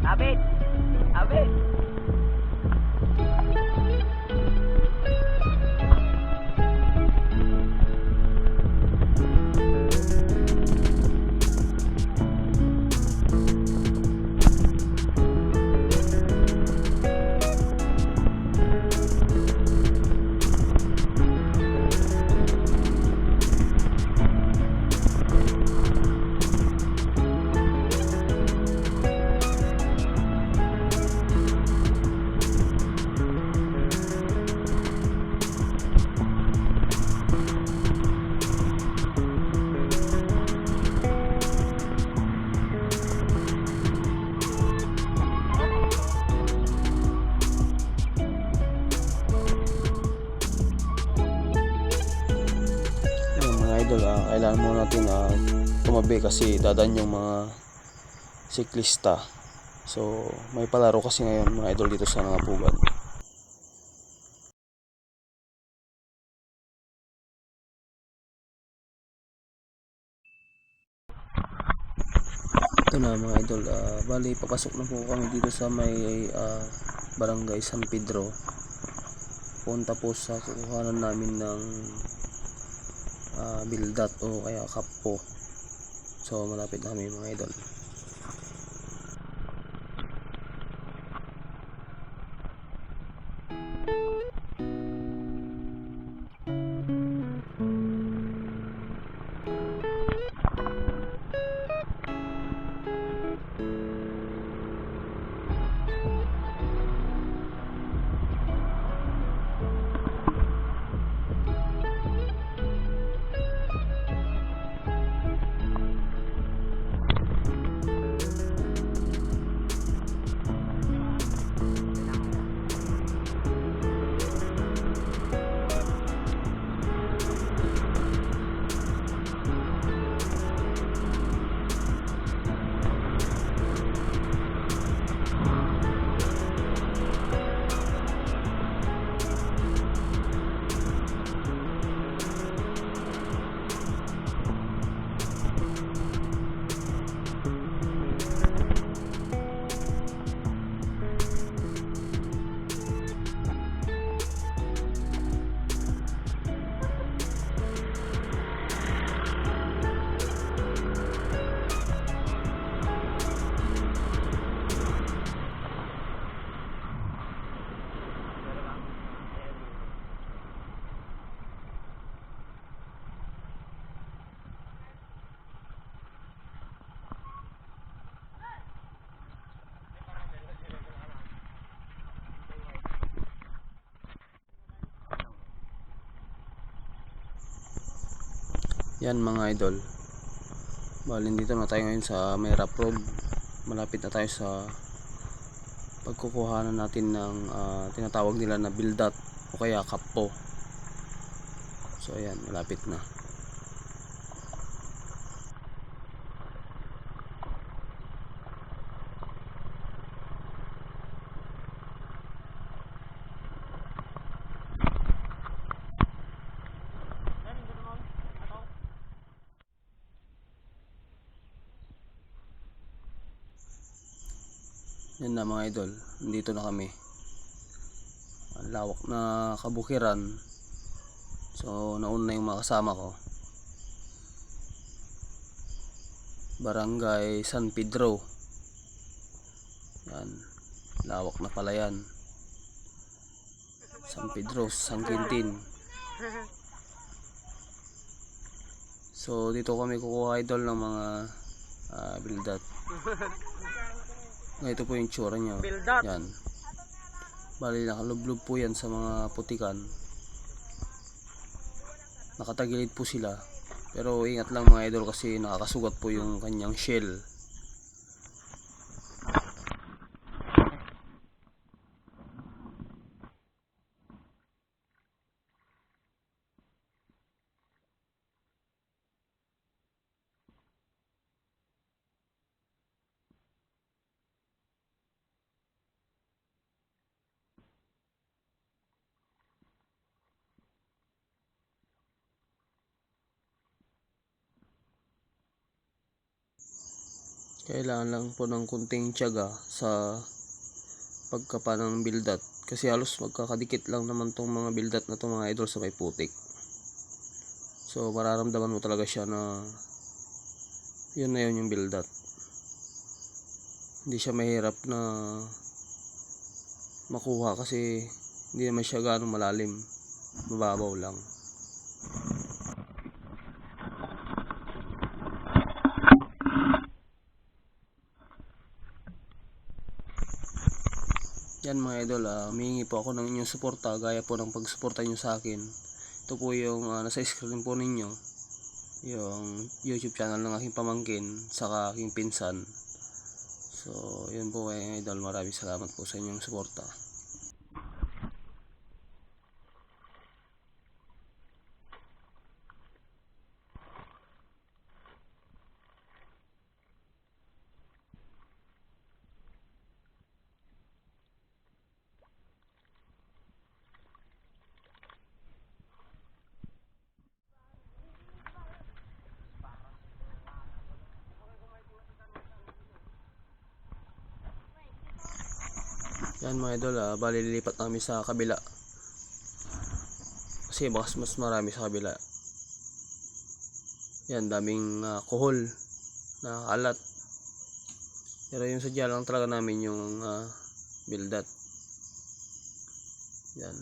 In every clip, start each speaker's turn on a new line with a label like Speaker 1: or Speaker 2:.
Speaker 1: Abit! Abit!
Speaker 2: Idol, kailangan mo natin tumabi kasi dadaan yung mga siklista. So may palaro kasi ngayon mga idol dito sa Nangapugan. Ito na mga idol, bali papasok na po kami dito sa may barangay San Pedro. Punta po sa kukuhanan namin ng Beldat o kaya Kappo. So malapit na kami mga idol. Yan mga idol, bali dito na tayo ngayon sa may rough road. Malapit na tayo sa pagkukuhanan natin ng tinatawag nila na Beldat o kaya Kappo. So ayan, malapit na. Yan na mga idol, nandito na kami. Ang lawak na kabukiran. So nauna yung mga kasama ko. Barangay San Pedro. Yan, lawak na pala yan. San Pedro, San Quintin. So dito kami kukuha idol ng mga Beldat. Ito po yung tsura niya. Yan. Bali nakalublob po yan sa mga putikan. Nakatagilid po sila. Pero ingat lang mga idol kasi nakakasugat po yung kanyang shell. Kailangan lang po ng kunting tiyaga sa pagkapa ng Beldat. Kasi halos magkakadikit lang naman tong mga Beldat na tong mga idol sa may putik. So mararamdaman mo talaga siya na yun na yun yung Beldat. Hindi siya mahirap na makuha kasi hindi naman siya gaano malalim. Mababaw lang. Yan mga idol, humihingi po ako ng inyong suporta gaya po ng pagsuporta nyo sa akin. Ito po yung nasa screen po ninyo, yung YouTube channel ng aking pamangkin saka aking pinsan. So yun po mga idol, maraming salamat po sa inyong suporta. Yan mga idol, bali lilipat namin sa kabila kasi mas marami sa kabila. Yan, daming kuhol na alat, pero yung sadya lang talaga namin yung Beldat. Yan,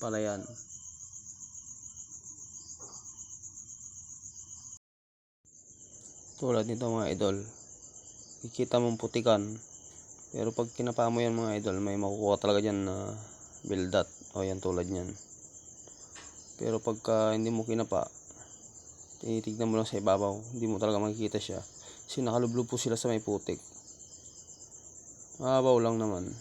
Speaker 2: palayan. Tulad nito mga idol, kikita mong putikan, pero pag kinapa mo yan mga idol, may makukuha talaga dyan na Beldat. O yan, tulad nyan. Pero pagka hindi mo kinapa, tinitignan mo lang sa ibabaw, hindi mo talaga makikita siya kasi nakalublob po sila sa may putik. Mababaw lang naman.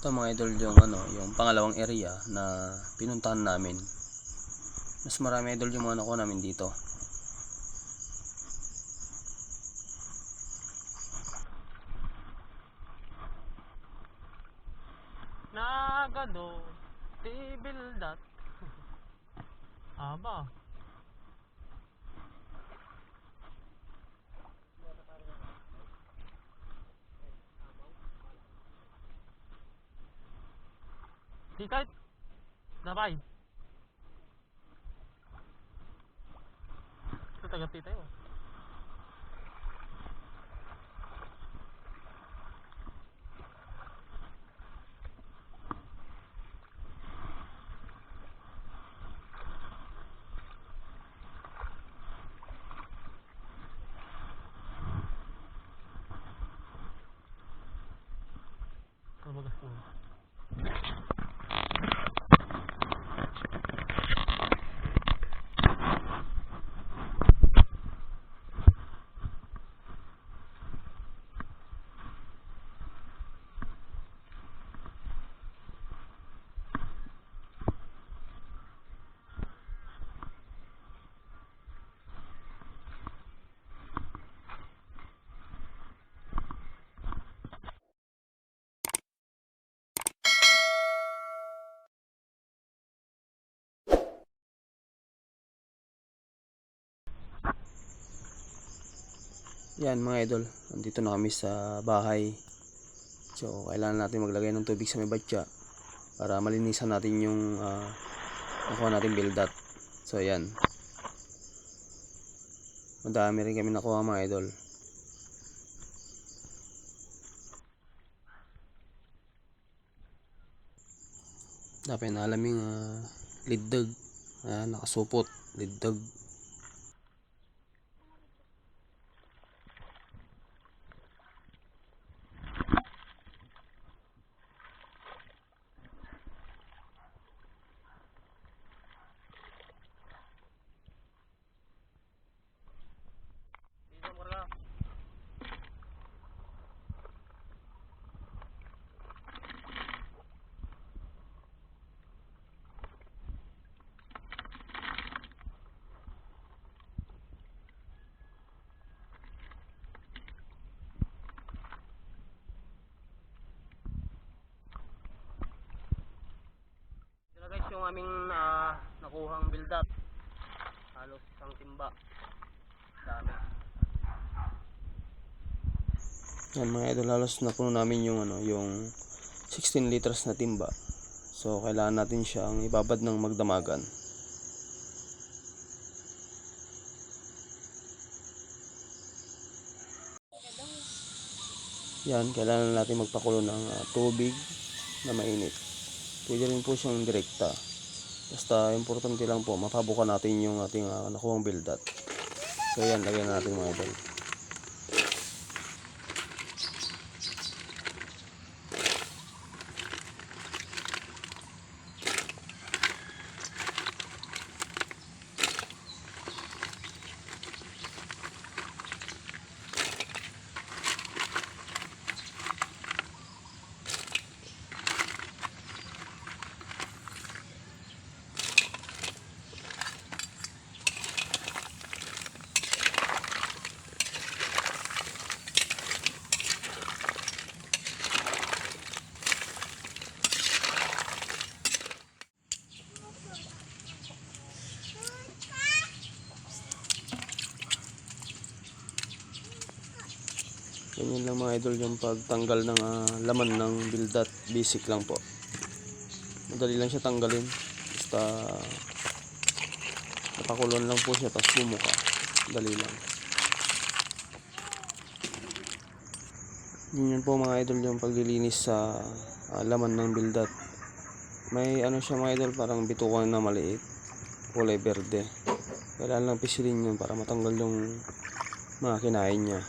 Speaker 2: Ito mga idol yung pangalawang area na pinuntahan namin. Mas marami idol yung mga nakuha namin dito.
Speaker 1: Nagano, ti Beldat. Aba. Di kahit nabay. Ito taga-ti tayo. Mabagas po.
Speaker 2: Yan mga idol, nandito na kami sa bahay. So kailangan natin maglagay ng tubig sa may batya para malinisan natin yung nakuha natin Beldat. So yan, madami rin kami nakuha mga idol. Dapat na alaming liddag, nakasupot liddag. yung aming nakuhang Beldat. Halos isang timba. Dami. Yan mga idol, halos napuno namin yung yung 16 liters na timba. So kailangan natin siyang ibabad ng magdamagan. Yan, kailangan natin magpakulo ng tubig na mainit. Pwede rin po siyang direkta. Basta importante lang po, mapabukan natin yung ating nakuhang Beldat. So yan, lagyan natin mga idol. Ganyan lang mga idol yung pagtanggal ng laman ng Beldat. Basic lang po. Madali lang siya tanggalin. Basta napakulon lang po siya tapos bumuka. Dali lang. Ganyan po mga idol yung paglilinis sa laman ng Beldat. May siya mga idol, parang bitukan na maliit. Kulay berde. Kailangan lang pisilin yun para matanggal yung mga kinain niya.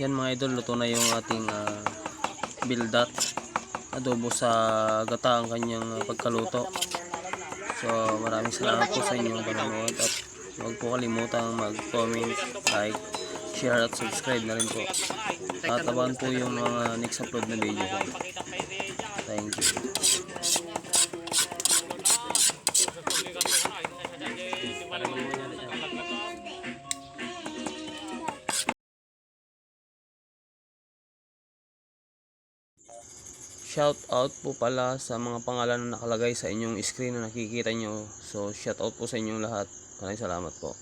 Speaker 2: Yan mga idol, luto na yung ating Beldat. Adobo sa gata ang kanyang pagkaluto. So maraming salamat po sa inyong panonood at huwag po kalimutang mag-comment, like, share at subscribe na rin po. At abangan po yung mga next upload na video ko. Thank you. Shout out po pala sa mga pangalan na nakalagay sa inyong screen na nakikita nyo. So shout out po sa inyong lahat. Maraming salamat po.